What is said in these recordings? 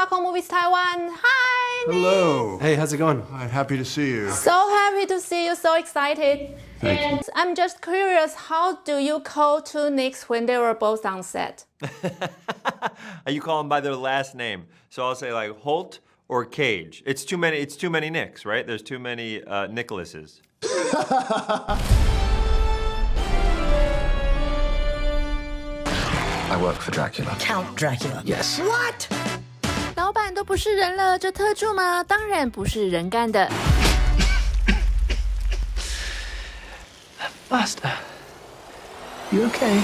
Popcorn Movies Taiwan. Hi, Nick. Hello. Hey, how's it going? Hi, happy to see you. So happy to see you. So excited. Thank you. I'm just curious, how do you call two Nicks when they were both on set? You call them by their last name. So I'll say like Holt or Cage. It's too many Nicks, right? There's too many Nicholases. I work for Dracula. Count Dracula. Yes. What? 老板都不是人了，这特助吗？当然不是人干的。Buster, you okay?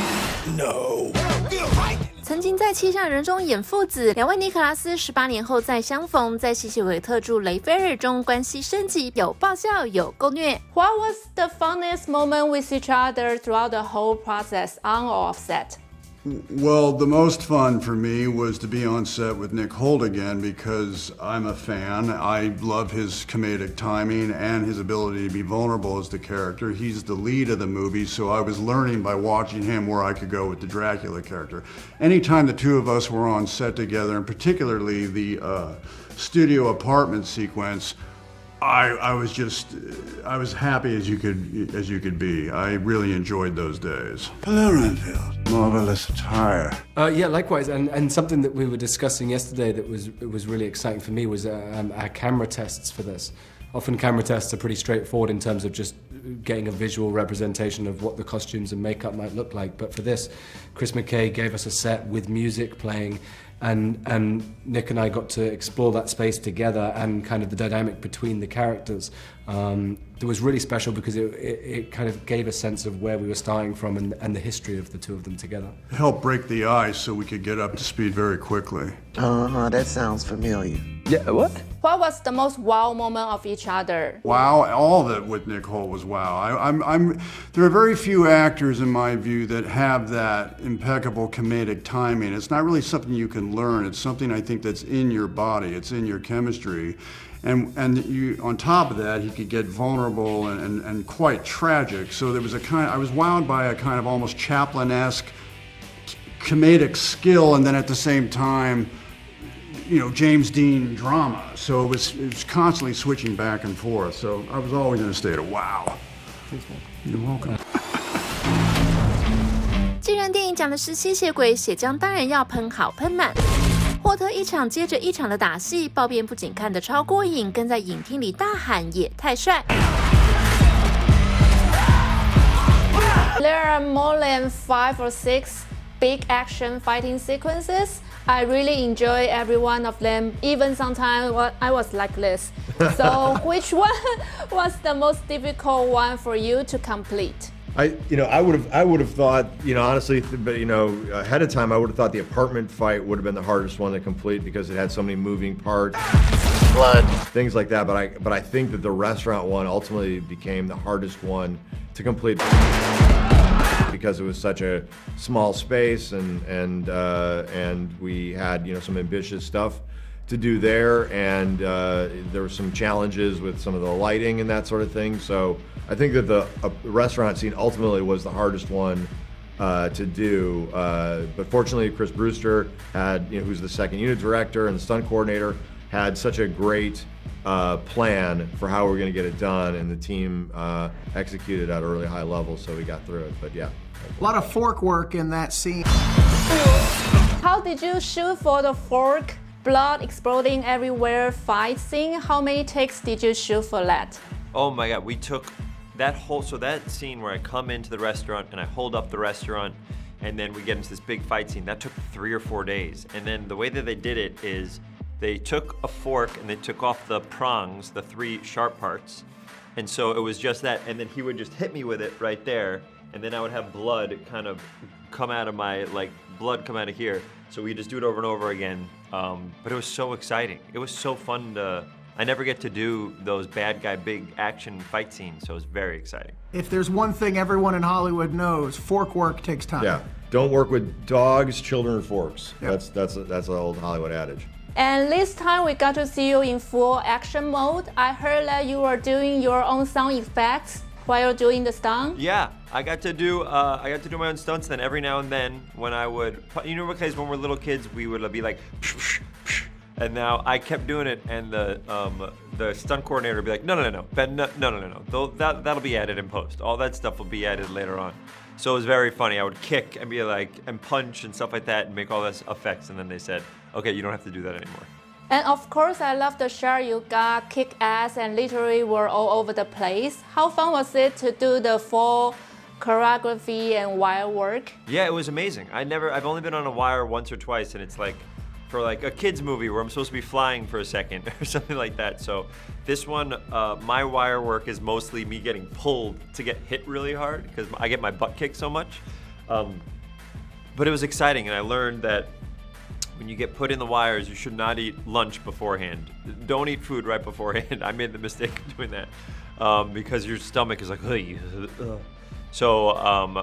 No. 曾经在《气象人》中演父子，两位尼可拉斯18年后再相逢，在吸血鬼特助雷菲尔中关系升级，有爆笑，有够虐。What was the funniest moment with each other throughout the whole process, on or off set? Well, the most fun for me was to be on set with Nick Holt again because I'm a fan. I love his comedic timing and his ability to be vulnerable as the character. He's the lead of the movie, so I was learning by watching him where I could go with the Dracula character. Anytime the two of us were on set together, and particularly the studio apartment sequence, I was happy as you could be. I really enjoyed those days. Hello, Renfield. Marvelous attire. Yeah, likewise. And something that we were discussing yesterday that was really exciting for me was our camera tests for this. Often camera tests are pretty straightforward in terms of just getting a visual representation of what the costumes and makeup might look like. But for this, Chris McKay gave us a set with music playing, and Nick and I got to explore that space together and kind of the dynamic between the characters. It was really special because it kind of gave a sense of where we were starting from and the history of the two of them together. It helped break the ice so we could get up to speed very quickly. That sounds familiar. Yeah, what? What was the most wow moment of each other? Wow, all of it with Nick Holt was wow. There are very few actors, in my view, that have that impeccable comedic timing. It's not really something you can learn. It's something I think that's in your body. It's in your chemistry. And you, on top of that, he could get vulnerable and quite tragic. So there was I was wowed by a kind of almost Chaplin-esque comedic skill, and then at the same time, James Dean drama. So it was constantly switching back and forth. So I was always in a state of wow. You're welcome. 既然电影讲的是吸血鬼，血浆当然要喷好喷满。霍特一场接着一场的打戏，爆变不仅看得超过瘾，跟在影厅里大喊也太帅。There are more than 5 or 6 big action fighting sequences. I really enjoy every one of them. Even sometimes I was like this. So which one was the most difficult one for you to complete? I would have thought, honestly, but ahead of time, I would have thought the apartment fight would have been the hardest one to complete because it had so many moving parts, blood, things like that. But I think that the restaurant one ultimately became the hardest one to complete because it was such a small space and we had some ambitious stuff to do there, and there were some challenges with some of the lighting and that sort of thing. So I think that the restaurant scene ultimately was the hardest one to do. But fortunately, Chris Brewster had, who's the second unit director and the stunt coordinator, had such a great plan for how we were going to get it done, and the team executed at a really high level, so we got through it. But yeah. A lot of fork work in that scene. How did you shoot for the fork, blood exploding everywhere fight scene? How many takes did you shoot for that? Oh my God, we took that that scene where I come into the restaurant and I hold up the restaurant and then we get into this big fight scene, that took 3 or 4 days. And then the way that they did it is they took a fork and they took off the prongs, the 3 sharp parts. And so it was just that, and then he would just hit me with it right there, and then I would have blood kind of come out of my, blood come out of here. So we just do it over and over again. But it was so exciting. It was so fun I never get to do those bad guy big action fight scenes, so it was very exciting. If there's one thing everyone in Hollywood knows, fork work takes time. Yeah, don't work with dogs, children, or forks. Yep. That's an old Hollywood adage. And this time we got to see you in full action mode. I heard that you were doing your own sound effects while doing the stunt. Yeah, I got to do my own stunts. Then every now and then, when I would, because when we're little kids, we would be like, psh, psh, psh, And now I kept doing it, and the stunt coordinator would be like, no, Ben, no. That'll be added in post. All that stuff will be added later on. So it was very funny. I would kick and be like, and punch and stuff like that, and make all this effects. And then they said, okay, you don't have to do that anymore. And of course, I love the shot you got kick ass and literally were all over the place. How fun was it to do the full choreography and wire work? Yeah, it was amazing. I've only been on a wire once or twice, and it's like for like a kids movie where I'm supposed to be flying for a second or something like that. So this one, my wire work is mostly me getting pulled to get hit really hard because I get my butt kicked so much. But it was exciting, and I learned that when you get put in the wires, you should not eat lunch beforehand. Don't eat food right beforehand. I made the mistake of doing that because your stomach is like, ugh. So,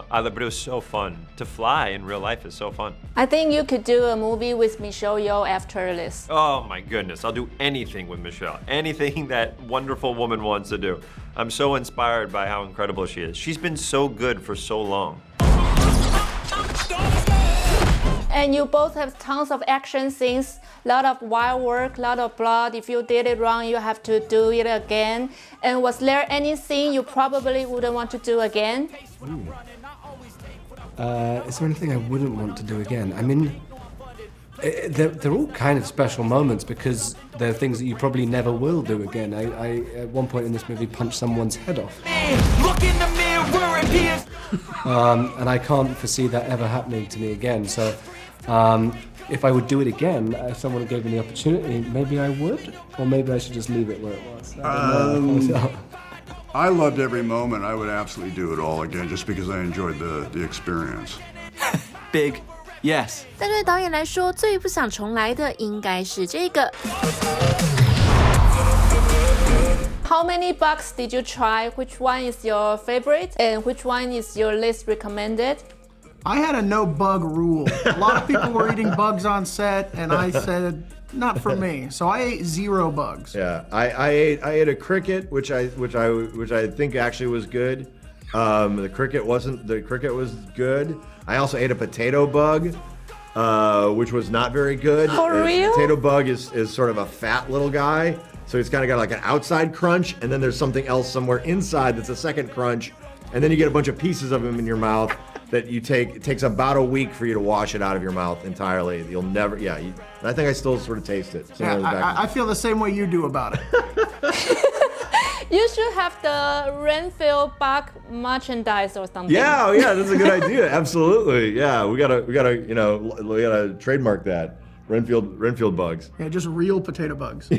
but it was so fun. To fly in real life is so fun. I think you could do a movie with Michelle Yeoh after this. Oh my goodness, I'll do anything with Michelle. Anything that wonderful woman wants to do. I'm so inspired by how incredible she is. She's been so good for so long. And you both have tons of action scenes, a lot of wire work, a lot of blood. If you did it wrong, you have to do it again. And was there any scene you probably wouldn't want to do again? Is there anything I wouldn't want to do again? I mean, they're all kind of special moments because they're things that you probably never will do again. I at one point in this movie punched someone's head off. Look in the mirror and peers. And I can't foresee that ever happening to me again. So if I would do it again, if someone gave me the opportunity, maybe I would, or maybe I should just leave it where it was. I loved every moment. I would absolutely do it all again just because I enjoyed the experience. Big yes. 但对导演来说，最不想重来的应该是这个。How many bugs did you try? Which one is your favorite and which one is your least recommended? I had a no bug rule. A lot of people were eating bugs on set, and I said, not for me. So I ate 0 bugs. Yeah, I ate a cricket, which I think actually was good. The cricket was good. I also ate a potato bug, which was not very good. For real? Potato bug is sort of a fat little guy, so it's kind of got like an outside crunch, and then there's something else somewhere inside that's a second crunch, and then you get a bunch of pieces of him in your mouth that you take. It takes about a week for you to wash it out of your mouth entirely. You'll never, I think I still sort of taste it. Yeah, I feel the same way you do about it. You should have the Renfield bug merchandise or something. Yeah, that's a good idea. Absolutely. Yeah, we gotta trademark that. Renfield bugs. Yeah, just real potato bugs.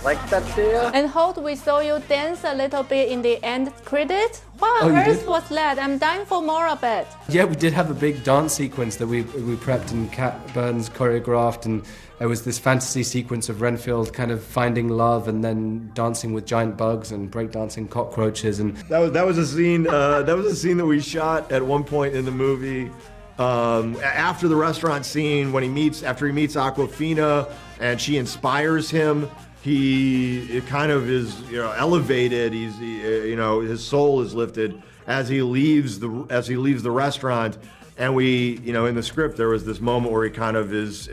Like that deal? And Holt, we saw you dance a little bit in the end credit. What Oh, on you earth did? was that? I'm dying for more of it. Yeah, we did have a big dance sequence that we prepped and Kat Burns choreographed, and there was this fantasy sequence of Renfield kind of finding love and then dancing with giant bugs and breakdancing cockroaches, and That was a scene. That was a scene that we shot at one point in the movie. After the restaurant scene, after he meets Aquafina and she inspires him, he kind of is elevated. His soul is lifted as he leaves the restaurant. And we, in the script, there was this moment where he kind of is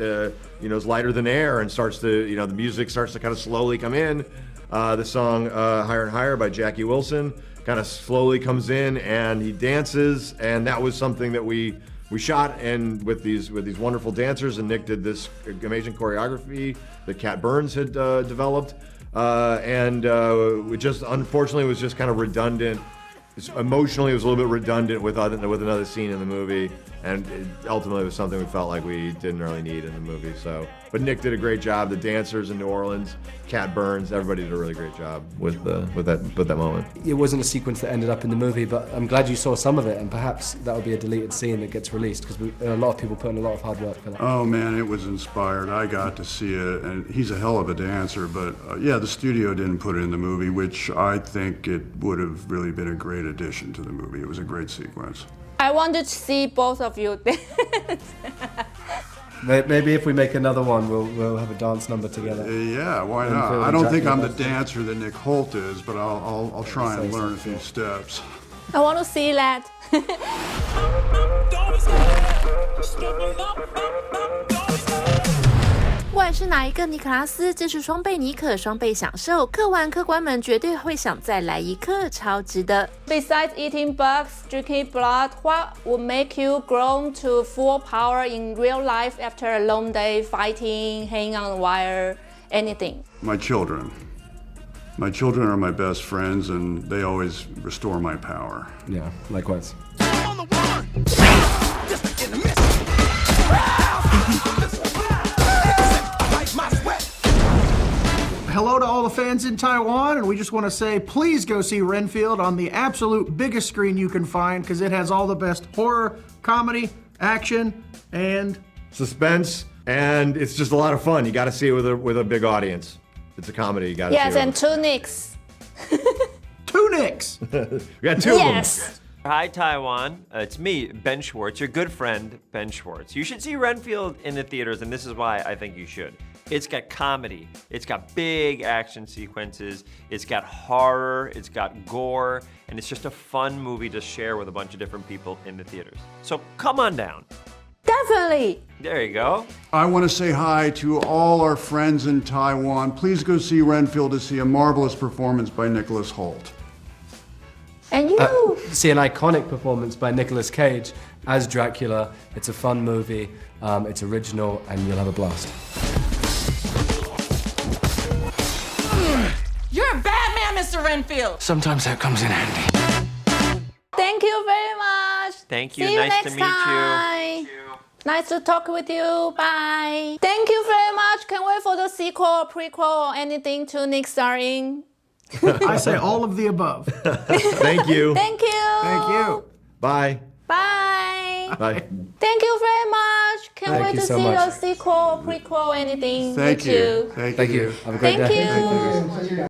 lighter than air and starts to, the music starts to kind of slowly come in. The song Higher and Higher by Jackie Wilson kind of slowly comes in and he dances. And that was something that we shot and with these wonderful dancers, and Nick did this amazing choreography that Kat Burns had developed. It just, unfortunately, was just kind of redundant. Emotionally, it was a little bit redundant with another scene in the movie, and ultimately it was something we felt like we didn't really need in the movie. So, but Nick did a great job. The dancers in New Orleans, Kat Burns, everybody did a really great job with that moment. it wasn't a sequence that ended up in the movie, but I'm glad you saw some of it, and perhaps that'll be a deleted scene that gets released, because a lot of people put in a lot of hard work for that. Oh man, it was inspired. I got to see it, and he's a hell of a dancer. But the studio didn't put it in the movie, which I think it would have really been a great addition to the movie. It was a great sequence. I wanted to see both of you dance. Maybe if we make another one, we'll have a dance number together. Yeah, why And not? Phil I don't think Dracula I'm the dancer that Nick Holt is, but I'll try and learn a few steps. I want to see that. 管是哪一个尼可拉斯，这是双倍尼可双倍享受，嗑完客官们绝对会想再来一克，超值得。Besides eating bugs, drinking blood, what would make you grow to full power in real life after a long day fighting, hanging on the wire, anything? My children. My children are my best friends, and they always restore my power. Yeah, likewise. Hello to all the fans in Taiwan, and we just want to say please go see Renfield on the absolute biggest screen you can find because it has all the best horror, comedy, action, and Suspense, and it's just a lot of fun. You got to see it with a big audience. It's a comedy. You got to Yes, see it. and two Nicks. two Nicks. We got two of them. Yes. Hi, Taiwan. It's me, Ben Schwartz, your good friend, Ben Schwartz. You should see Renfield in the theaters, and this is why I think you should. It's got comedy. It's got big action sequences. It's got horror. It's got gore. And it's just a fun movie to share with a bunch of different people in the theaters. So come on down. Definitely. There you go. I want to say hi to all our friends in Taiwan. Please go see Renfield to see a marvelous performance by Nicholas Hoult. And you? See an iconic performance by Nicolas Cage as Dracula. It's a fun movie. It's original, and you'll have a blast. You're a bad man, Mr. Renfield. Sometimes that comes in handy. Thank you very much. Thank you. See you Nice next to meet you. time. Nice to talk with you. Bye. Thank you very much. Can't wait for the sequel or prequel or anything to Nick starring. I say all of the above. Thank you. Thank you. Thank you. Bye. Bye. Bye. Thank you very much. Can't Thank wait you to so see much. a sequel, prequel, anything. Thank Me you. too. Thank Thank you. you. Have a great Thank day. you.